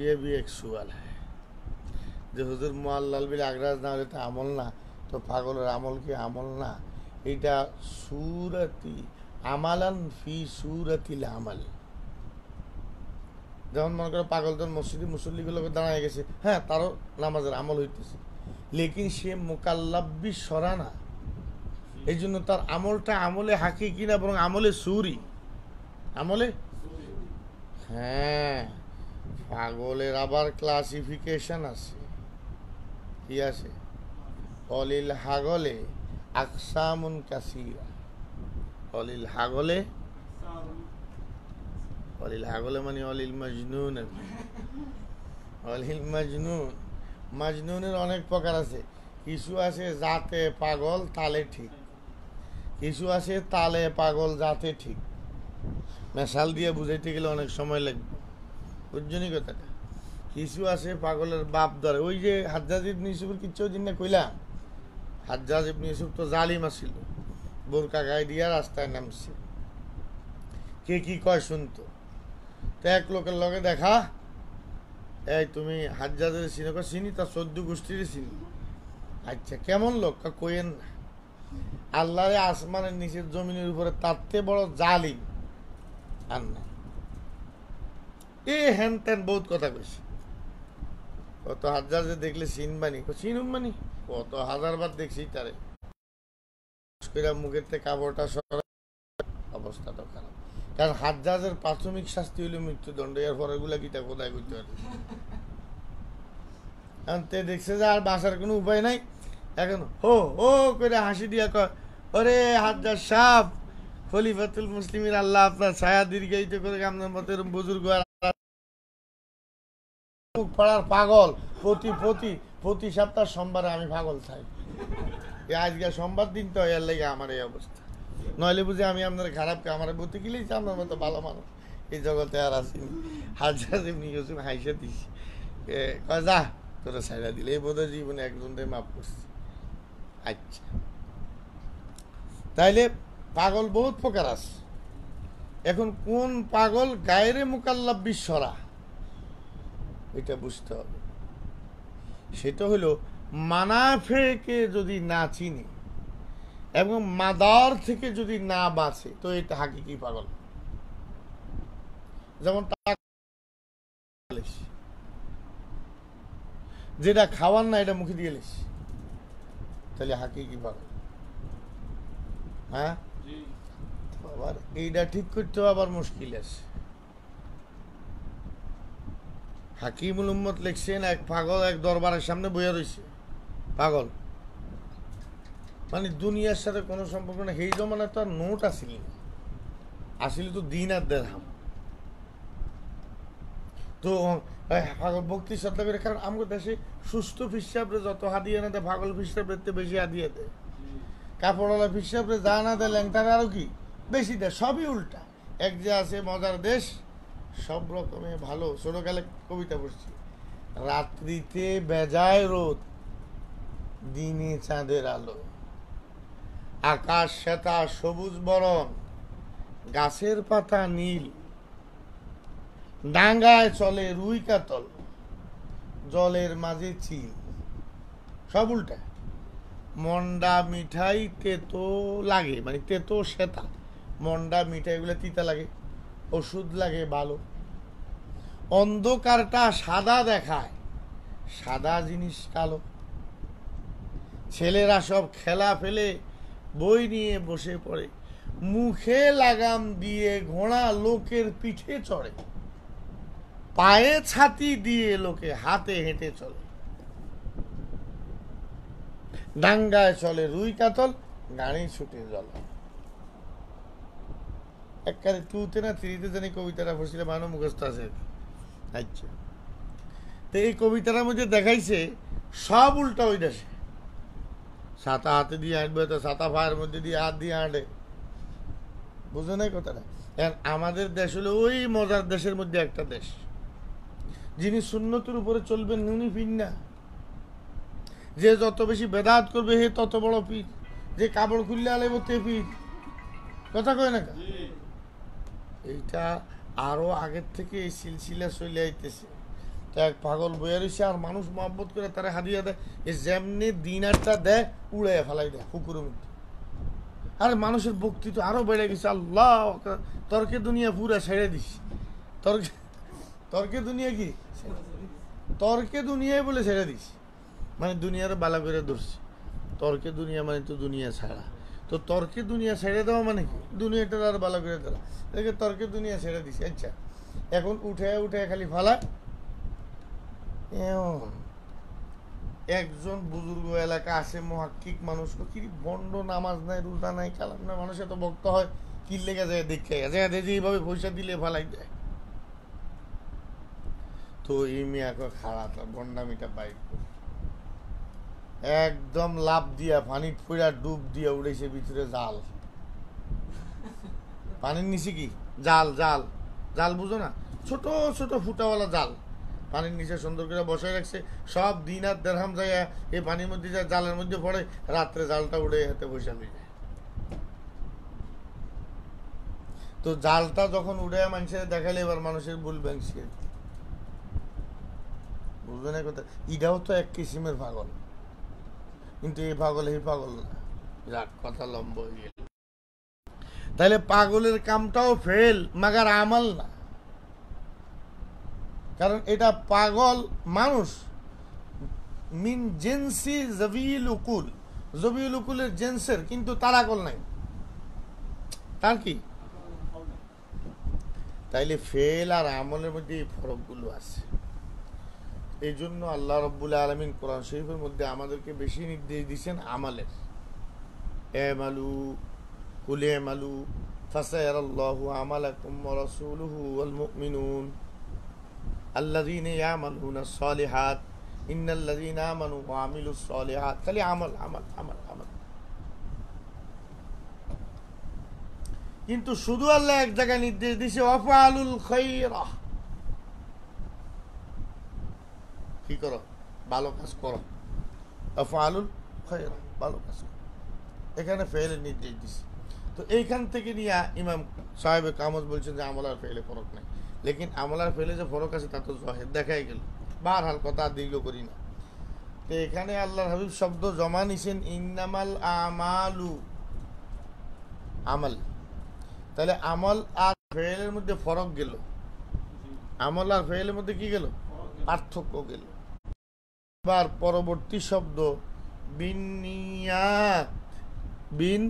ये भी एक सवाल है যে হুজুর মুআল্লাল বিল আগরাজ না হলে তো আমল না, তো পাগলের আমল কি আমল না? এটা সুরতি আমালান ফি সুরতিল আমাল। যেমন মনে করো পাগল যখন মসজিদে মুসল্লিগুলোকে দাঁড়ায় গেছে, হ্যাঁ তারও নামাজের আমল হইতেছে, লেকিন সে মুকাল্লাব্বি সরা না, এই জন্য তার আমলটা আমলে হাকিকি না, বরং আমলে সুরি, আমলে। হ্যাঁ, পাগলের আবার ক্লাসিফিকেশন আছে। কি আছে? অলিল হাগলে আকসামুন কাসিরা। অলিল হাগলে, অলিল হাগলে মানে অলিল মজনুন। অলিল মজনুন, মজনুনের অনেক প্রকার আছে। কিছু আছে জাতে পাগল তালে ঠিক, কিছু আছে তালে পাগল জাতে ঠিক। মেশাল দিয়ে বুঝাইতে গেলে অনেক সময় লাগবে, বুঝছনি কথাটা। কিছু আছে পাগলের বাপ ধরে। ওই যে হাজ্জাজ ইবনে ইউসুফের কিচ্ছু দিন না কইলাম, হাজ্জাজ ইবনে ইউসুফ তো জালিম আছিল, বোরকা গায়ে দিয়া রাস্তায় নামছে, কে কি কয় শুনতো। তো এক লোকের লগে দেখা, এই তুমি হাজ্জাজের চিনি? চিনি, তার 14 গোষ্ঠীর চিনি। আচ্ছা কেমন লোক? কইেন না, আল্লাহরে আসমানের নিচের জমিনের উপরে তারতে বড় জালিম আর না। এ হ্যান ত্যান বহুত কথা কইছে। কত হাজ্জাজে দেখলে চিনবানি? চিনুম মানি কত হাজারবার দেখছি তারে। মুখের থেকে কাপড়টা সরাই, অবস্থা তো খারাপ। কারণ হাজ্জাজের প্রাথমিক শাস্তি হইল মৃত্যুদণ্ড। এর পরে গুলা কিটা কোথায় করতে পারে? এখন তে দেখছে যে আর বাঁচার কোনো উপায় নাই, এখন হো ও করে হাসি দিয়া কয়, ওরে হাজ্জাজ সাহেব, খলিফাতুল মুসলিমিন আল্লাহ আপনার ছায়া দীর্ঘায়িত করে, আপনার মতো এরকম বুজুর্গ পাড়ার পাগল। প্রতি সপ্তাহ সোমবারে আমি পাগল থাই। আজকে সোমবার দিন তো এর লেগে আমার এই অবস্থা। নইলে বুঝে আমি আপনার খারাপকে আমার বলতে গেলেই আপনার মতো ভালো মানুষ এই জগতে আর আসিনি। হাজ্জাজ ইবনে ইউসুফ হাইসা দিস, কয় যা তোরা ছাইড়া দিলে, এই বোধহয় জীবনে একজনটাই মাফ করছি। আচ্ছা, তাইলে পাগল বহুত প্রকার আছে। এখন কোন পাগল গায়রে মুকাল্লাফ বিশ্বরা, এটা বুঝতে হবে। সেটা হলো মানাফেকে যদি না চিনি এবং মাদার থেকে যদি না বাঁচে, তো এটা হাকিকি পাগল। যেমন যেটা খাওয়ার না এটা মুখে দিয়ে লিস, তাহলে হাকিকি পাগল। হ্যাঁ, আবার এইটা ঠিক করতেও আবার মুশকিল আছে। হাকিমুল উম্মত লিখছেন, এক পাগল এক দরবারের সামনে বইয়া রয়েছে। পাগল মানে দুনিয়ার সাথে কোনো সম্পর্ক না। সেই জমানায় তো আর নোট আসিল না, আসিল তো দিন আর দেড়হাম। তো পাগল ভক্তি শ্রদ্ধা করে, কারণ আমাদের দেশে সুস্থ ফিসাবরে যত হাদিয়ে না দেয়, পাগল ফিসাবরে বেশি হাদিয়ে দেয়। কাপড়ওয়ালা ফিসাবরে যা না দেয়, ল্যাংটারে আরো কি বেশি দেয়। সবই উল্টা। এক যে আছে মজার দেশ, সব রকমে ভালো। ছোটকালে কবিতা পড়ছি, রাত্রিতে বেজায় রোদ, দিনে চাঁদের আলো, আকাশ শ্বেতা সবুজ বরণ, গাছের পাতা নীল, ডাঙ্গায় চলে রুই কাতল, জলের মাঝে চিল। সব উল্টা। মন্ডা মিঠাই তেতো লাগে, মানে তেতো শ্বেতা। মন্ডা মিঠাই গুলো তিতা লাগে, ওষুধ লাগে ভালো। অন্ধকারটা সাদা দেখায়, সাদা জিনিস কালো। ছেলেরা সব খেলা ফেলে বই নিয়ে বসে পড়ে, মুখে লাগাম দিয়ে ঘোড়া লোকের পিঠে চড়ে, পায়ে ছাতি দিয়ে লোকে হাতে হেঁটে চলে, ডাঙ্গায় চলে রুই কাতল, গাড়ি ছুটে জল। একবারে টুতে না থ্রিতে জানি কবিতাটা পড়ছিল, মানো মুখস্থ আছে। আচ্ছা, তো এই কবিতাটার মধ্যে দেখাইছে সব উল্টা ওই দেশে। ছাতা হাতে দিয়ে হাঁটবে, তো ছাতা পায়ের মধ্যে দিয়ে হাত দিয়ে হাঁটে। বুঝো নাই কথাটা? আমাদের দেশ হলো ওই মজার দেশের মধ্যে একটা দেশ, যিনি সুন্নতের উপরে চলবেন নুনি পীর না। যে যত বেশি বেদাত করবে হে তত বড় পীর, যে কাপড় খুললে আলাইব তে পীর। কথা কয় না? এইটা আরো আগের থেকে এই সিলসিলা চলে আইতেছে। তো এক পাগল বইয়া রয়েছে, আর মানুষ মহব্বত করে তারা হাদিয়া দেয়। যেমনি দিনারটা দেয় উড়াইয়া ফেলাই দেয় কুকুরের মধ্যে। আর মানুষের ভক্তি তো আরো বেড়ে গেছে। আল্লাহ, তর্কে দুনিয়া পুরা ছেড়ে দিস। তর্কে দুনিয়া কি? তর্কে দুনিয়ায় বলে ছেড়ে দিস, মানে দুনিয়ার বালা করে ধরছে। তর্কে দুনিয়া মানে তো দুনিয়া ছাড়া। তো তর্কে দুনিয়া ছেড়ে দেওয়া মানে কি? দুনিয়াটার আর বালা করে দেওয়া। দেখে তর্কে দুনিয়া ছেড়ে দিস। আচ্ছা, এখন উঠে উঠে খালি ফালা, এমন একজন বুজুর্গ এলাকা আসে, মহাক্কিক মানুষ, কি বন্ড, নামাজ নাই, রোজা নাই, কালাম নাই, মানুষ এত ভক্ত হয়, কি লেগে যায় দেখে যায় এইভাবে পয়সা দিলে ফালাই যায়। তো এই মিয়া খারাপ বন্ডামিটা বাইক একদম লাভ দিয়া পানি ফুরা ডুব দিয়া উড়েছে ভিতরে জাল। পানির নিচে কি জাল, জাল জাল বুঝো না, ছোট ছোট ফুটাওয়ালা জাল পানির নিচে সুন্দর করে বসায় রাখছে। সব দিন আর দেড়হাম যায় এই পানির মধ্যে যায়, জালের মধ্যে পড়ে, রাত্রে জালটা উড়ে হাতে বসে নিয়ে যায়। তো জালটা যখন উড়ে মানুষের দেখালে এবার মানুষের বলবেন সে বুঝবে না কথা। ইটাও তো এক কিসিমের পাগল, কিন্তু এই পাগল এই পাগল না। যাক, কথা লম্বা হয়ে গেল। তাহলে পাগলের কামটাও ফেল, মাগার আমল না। কারণ এটা পাগল মানুষ মিন জেন্সি জবিল উকুল, জবিল উকুলের জেন্সের, কিন্তু তার আকল নাই। তার কি? তাইলে ফেল আর আমলের মধ্যে এই ফরকগুলো আছে। এই জন্য আল্লাহ রাব্বুল আলামিন কোরআন শরীফের মধ্যে আমাদেরকে বেশি নির্দেশ দিচ্ছেন আমালের। আমালু কুল আমালু ফাসায়ারাল্লাহু আমালাকুম ওয়া রাসূলুহু ওয়াল মুমিনুন আল্লাযীনা ইয়ামালুনাস সালিহাত ইন্নাল্লাযীনা আমানু ওয়া আমিলুস সালিহাত। খালি আমল আমল আমল আমল। কিন্তু শুধু আল্লাহ এক জায়গায় নির্দেশ দিয়েছে ওয়াফআলুল খায়রা, কি করো? ভালো কাজ করো। ওয়াফআলুল খায়রা, ভালো কাজ করো। এখানে ফেলের নির্দেশ দিচ্ছে। তো এইখান থেকে নিয়ে ইমাম সাহেব কামত বলছেন যে আমল আর ফেলে ফরক নাই। লেকিন আমল আর ফেলে যে ফরক আছে তা তো জহের দেখাই গেল। বারহাল কথা দীর্ঘ করি না। তো এখানে আল্লাহর হাবিব শব্দ জমা নিছেন ইন্নামাল আমালু, আমল। তাহলে আমল আর ফেলের মধ্যে ফরক গেল, আমল আর ফেলের মধ্যে কি গেল? পার্থক্য গেল। এবার পরবর্তী শব্দ বিনিয়াত। বিন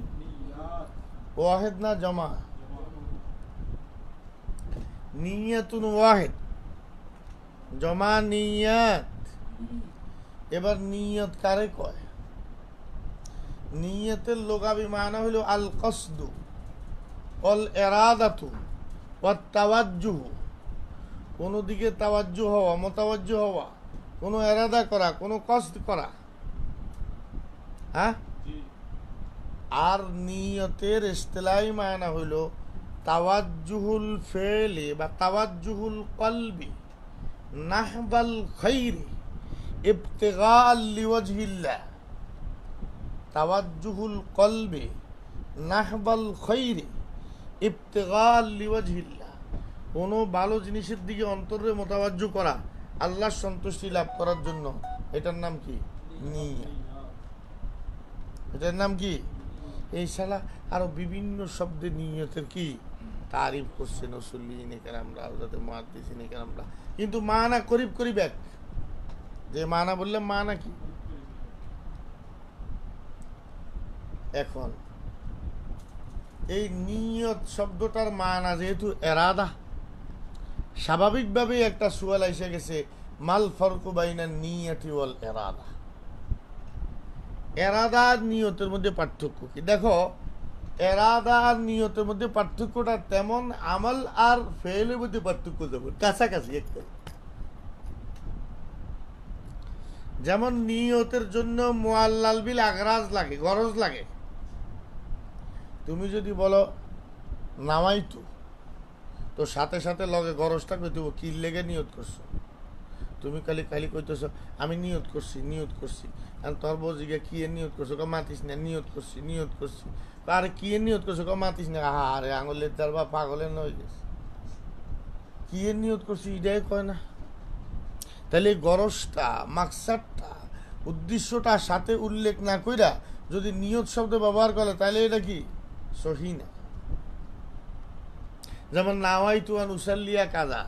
ওয়াহেদ না জমা? নিয়াতুন ওয়াহেদ, জমা নিয়াত। এবার নিয়ত কারে কয়? নিয়তের লোগাবি মানা হইল আল কসদু অল এরাদাতু ওয়াত তাওয়াজ্জুহু, কোনো দিকে তাওয়াজ্জু হওয়া, মোতাওয়াজ্জু হওয়া, কোনো এরাদা করা, কোনো কসদ করা। হ্যাঁ, আর নিয়তের ইস্তিলাহি মানা হইল তাওয়াজ্জুহুল ফেলি বা তাওয়াজ্জুহুল কলবি নাহবাল খাইরি ইবতিগা লিওয়াজহিল্লাহ। তাওয়াজ্জুহুল কলবি নাহবাল খাইরি ইবতিগা লিওয়াজহিল্লাহ, কোনো ভালো জিনিসের দিকে অন্তরে মোতাওয়াজ্জু করা আল্লাহর সন্তুষ্টি লাভ করার জন্য। এটার নাম কি? নিয়ত। এটার নাম কি? এই শালা আরো বিভিন্ন শব্দে নিয়তের কি তারিফ করছেন উসুলিন কেরামরা, হযরত মুহাদ্দিসিন কেরামরা, কিন্তু মানা করিব করিব এক। যে মানা বললাম মানা কি? এখন এই নিয়ত শব্দটার মানা যেহেতু এরাদা, স্বাভাবিকভাবে একটা সুয়াল এসে গেছে, মাল ফারকু বাইনা নিয়তি ওয়াল এরাদা। এরাদা আর নিয়তের মধ্যে পার্থক্য কি? দেখো, এরাদা আর নিয়তের মধ্যে পার্থক্যটা তেমন আমল আর ফেলের মধ্যে পার্থক্য যেমন কাছাকাছি একটা। যেমন নিয়তের জন্য মুআল্লাল বিল আগরাজ লাগে, গরজ লাগে। তুমি যদি বলো নামাইতু, তো সাথে সাথে লগে গরজটা কইতে হবে, কি লেগে নিয়ত করছো। তুমি খালি খালি কইতেছ আমি নিয়ত করছি নিয়ত করছি, আর তোর বজিকে কি এর নিয়ত করছো? মাতিস না, নিয়ত করছি নিয়ত করছি। আরে কি এর নিয়ত করছো? মাতিস না। আরে আঙুলের তার বা পাগলের নয় গেছে, কি এর নিয়ত করছি এটাই কয় না। তাহলে গরজটা, মাকসাদটা, উদ্দেশ্যটা সাথে উল্লেখ না কইরা যদি নিয়ত শব্দ ব্যবহার করে তাহলে এটা কি সহি না। যেমন নাওয়াইতু আন উসাল্লিয়া কাযা,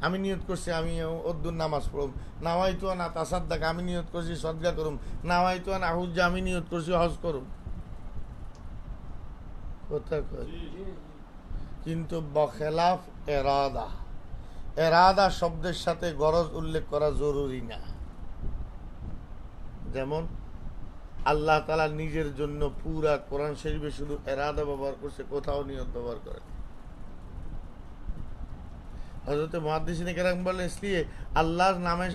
আমি নিয়ত করছি আমি উদ্দুর নামাজ পড়ব। নাওয়াইতু আন আতাসাদ্দাক, আমি নিয়ত করছি সদকা করুম। নাওয়াইতু আন আহুজ্জা, আমি নিয়ত করছি হজ করুম। কথা কই। কিন্তু বখেলাফ এরাদা, এরাদা শব্দের সাথে গরজ উল্লেখ করা জরুরি না। যেমন আল্লাহ তাআলা নিজের জন্য পুরা কোরআন শরীফে শুধু এরাদা ব্যবহার করছে, কোথাও নিয়ত ব্যবহার করেন। হযরত মুহাদ্দিসিনে কেরাম বলেন ইসলিয়ে আল্লাহর নামে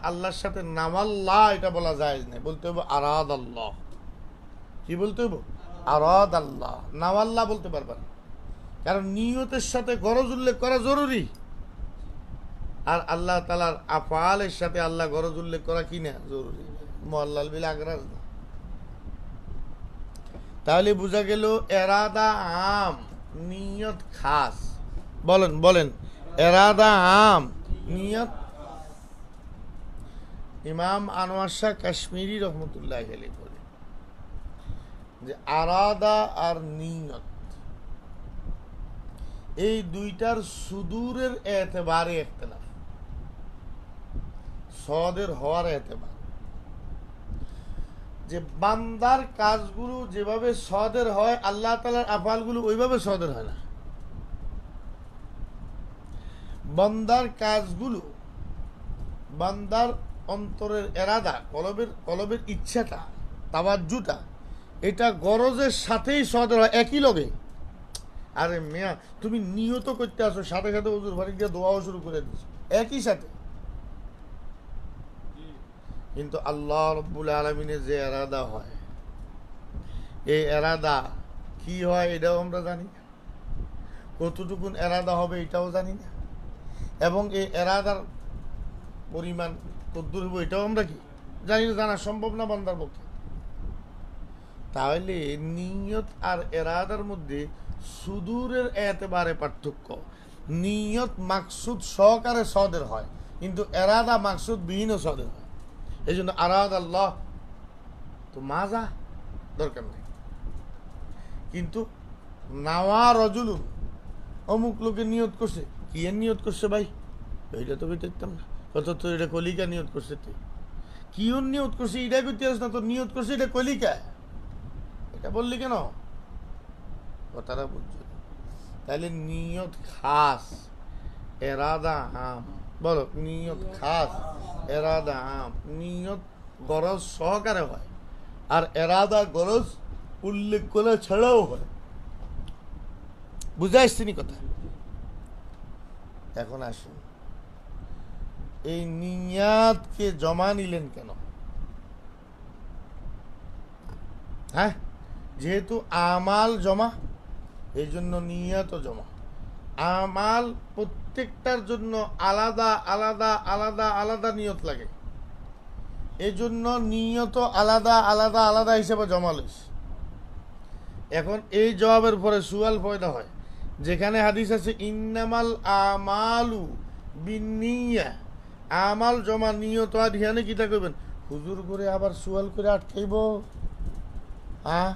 আল্লাহর সাথে নামাল্লাহ এটা বলা জায়েজ নাই, বলতে হবে আরাদ আল্লাহ। কি বলতে হবে? আরাদ আল্লাহ। নামাল্লাহ বলতে পারবেন, কারণ নিয়তের সাথে গরজ উল্লেখ করা জরুরি। আর আল্লাহ তাআলার আফআলের সাথে আল্লাহ গরজ উল্লেখ করা কি না জরুরি, মুআল্লাল বিল আগরাজ না। তাহলে বোঝা গেল এরাদা আম, নিয়ত খাস। বলেন বলেন, এরাদা আম, নিয়ত। ইমাম আনোয়ার শাহ কাশ্মীরি রহমতুল্লাহ আলাইহি বলে যে আরাদা আর নিয়ত এই দুইটার সুদূরের এতেবারে ইখতিলাফ, সদের হওয়ার এতেবার। যে বান্দার কাজগুলো যেভাবে সদের হয়, আল্লাহ তাআলার আফআলগুলো ওইভাবে সদের হয় না। বান্দার কাজগুলো, বান্দার অন্তরের এরাদা, কলবের ইচ্ছাটা, তাওয়াজ্জুটা, এটা গরজের সাথেই সদের হয় একই লগে। আরে মিয়া, তুমি নিয়ত করতে আসো, সাথে সাথে ওযুর পানি দিয়ে দোয়াও শুরু করে দিচ্ছ একই সাথে। কিন্তু আল্লাহ রাব্বুল আলামিনের যে এরাদা হয়, এই এরাদা কি হয় এটাও আমরা জানি না, কতটুকুন এরাদা হবে এটাও জানি না, এবং এই এরাদার পরিমাণ কতদূর হবে এটাও আমরা কি জানি না, জানা সম্ভব না বান্দার পক্ষে। তাহলে নিয়ত আর এরাদার মধ্যে সুদূরের এতেবারে পার্থক্য। নিয়ত মাকসুদ সহকারে সদের হয়, কিন্তু এরাদা মাকসুদ বিহীন সদের হয়। এই জন্য আরাদ আল্লাহ তো মাজা দরকার নেই, কিন্তু নাওয়া রজুলুন, অমুক লোকে নিয়ত করছে। কি এর নিয়ত করছে ভাই? এইটা তো দেখতাম না, কত তো এটা কলিকা নিয়ত করছে। তুই কি ওর নিয়ত করছে এটা করতে আস না, তোর নিয়ত করছে এটা কলিকা, এটা বললি কেন? কথাটা বুঝছো? তাহলে নিয়ত খাস, এরাদা আম। বলো, নিয়ত খাস, এরাদা আম। নিয়ত গরজ সহকারে হয়, আর এরাদা গরজ উল্লেখ করে ছাড়াও হয়। বুঝে আসছেনি কথা? এখন আসুন, এই নিয়াতকে জমা নিলেন কেন? হ্যাঁ, যেহেতু আমাল জমা, এই জন্য নিয়ত জমা। আমাল প্রত্যেকটার জন্য আলাদা আলাদা আলাদা আলাদা নিয়ত লাগে, এই জন্য নিয়ত আলাদা আলাদা আলাদা হিসেবে জমা লইস। এখন এই জবাবের পরে সুয়াল পয়দা হয়, যেখানে হাদিস আছে ইন্নামাল আমালু বিন্নিয়া, আমাল জমা নিয়ত আর ধ্যানে কিতা করবেন? হুজুর করে আবার সুয়াল করে আটকাইব। হ্যাঁ,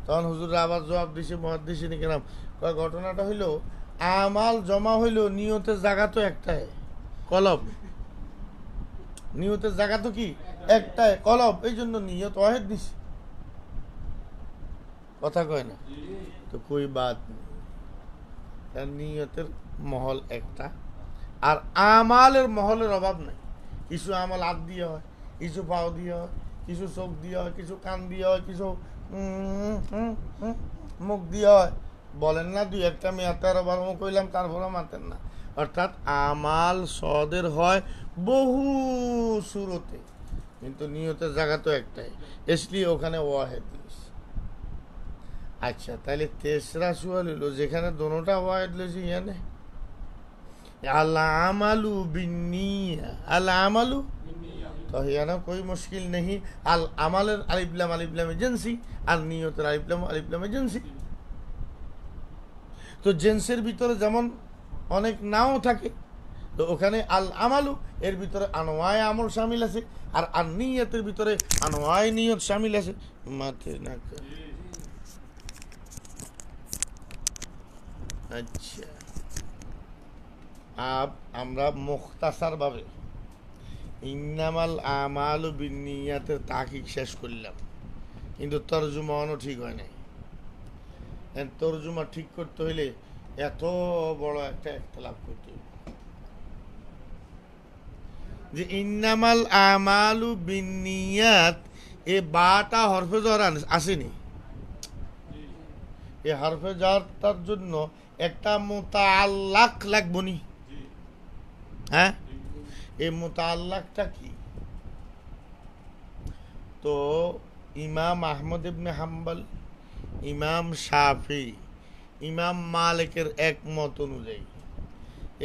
তখন হুজুররা আবার জবাব দিছে, মুহাদ্দিসিন কেরাম কয় ঘটনাটা হইল আমাল জমা হইল, নিয়তের জায়গা তো একটাই, কলব। নিয়তের জায়গা তো কি একটাই, কলব। এই জন্য নিয়ত ওয়াহিদ দিছে। কথা কয় না তো কই বাত নেই, নিয়তের মহল একটা, আর আমালের মহলের অভাব নাই। কিছু আমাল হাত দিয়ে হয়, কিছু পাও দিয়ে হয়, কিছু চোখ দিয়ে হয়, কিছু কান দিয়ে হয়, কিছু মুখ দিয়ে হয়। বলেন না দুই একটা মেয়ে 13 বার মুখ কইলাম, তারপরে মাতেন না। অর্থাৎ আমাল সদের হয় বহু সুরতে, কিন্তু নিয়তের জায়গা তো একটাই, এসলি ওখানে ওয়াহেদ। আচ্ছা, তাহলে তেসরা সুয়াল হইল, যেখানে দোনোটা ওয়াহেদ লইছি, ইয়ানে আল আমালু বিন্নিয়া, আল আমালু তো ইয়ানা कोई मुश्किल नहीं। আল আমালের আলিফলাম আলিফলাম এজেন্সি, আর নিয়তের আলিফলাম আলিফলাম এজেন্সি। তো জেন্সের ভিতরে যেমন অনেক নাও থাকে, তো ওখানে আল আমালু এর ভিতরে আনওয়ায়ে আমল শামিল আছে, আর আন নিয়তের ভিতরে আনওয়ায়ে নিয়ত শামিল আছে। মাথে না। আচ্ছা, আমরা মুখতাসার ভাবে ইন্নামাল আমালু বিন্নিয়াতের তাহকিক শেষ করলাম, কিন্তু তরজুমাও ঠিক হয় নাই। তরজুমা ঠিক করতে হইলে এত বড় একটা ইখতিলাফ করতে হবে। যে ইন্নামাল আমালু বিন্নিয়াত, এ বাটা হরফে জ্বর আসেনি। এ হরফে জ্বরটার জন্য একটা মুতাআল্লাক লাগবো নি? হ্যাঁ, এই মুতাআল্লাকটা কি? তো ইমাম আহমদ ইবনে হাম্বল, ইমাম শাফি, ইমাম মালিকের একমত অনুযায়ী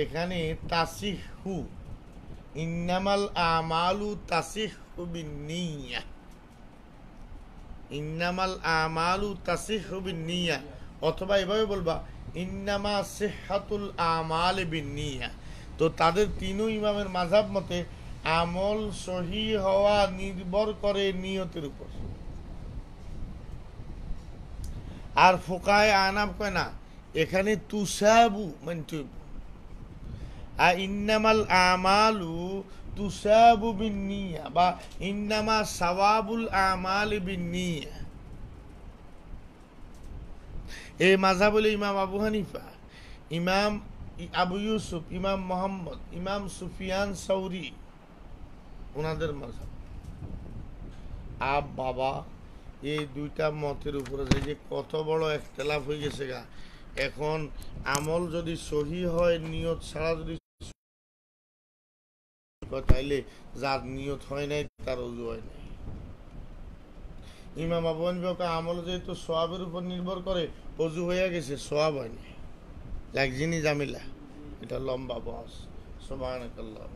এখানে তাসিহু, ইন্নামাল আমালু তাসিহু বিন্নিয়া, ইন্নামাল আমালু তাসিহু বিন্নিয়া, অথবা এভাবে বলবা ইন্নামা সিহহাতুল আমাল বিন্নিয়া। তো তাদের তিনও ইমামের মাযহাব মতে আমল সহি হওয়া নির্ভর করে নিয়তের উপর। আর ফুকায়ে আনাম কয় না, এখানে তুসাবু মানে আর ইন্নামাল আমালু তুসাবু বিন্নিয়া বা ইন্নামা সাওয়াবুল আমাল বিন্নিয়া। এই মাযহাব হলো ইমাম আবু হানিফা, ইমাম আবু ইউসুফ, ইমাম মোহাম্মদ, ইমাম সুফিয়ান সৌরি, ওনাদের মাযহাব। বাবা, এই দুইটা মতের উপরে যে কত বড় ইখতিলাফ হয়ে গেছে গা। এখন আমল যদি সহি হয় নিয়ত ছাড়া যদি, তাইলে যার নিয়ত হয় নাই তার ওযু হয় নাই। ইমাম আবু হানিফা আমল যেহেতু সওয়াবের উপর নির্ভর করে, ওযু হয়ে গেছে, সওয়াব হয় নাই, লাগজিনি জামিলা। এটা লম্বা বহস। সুবহানাকাল্লাহ।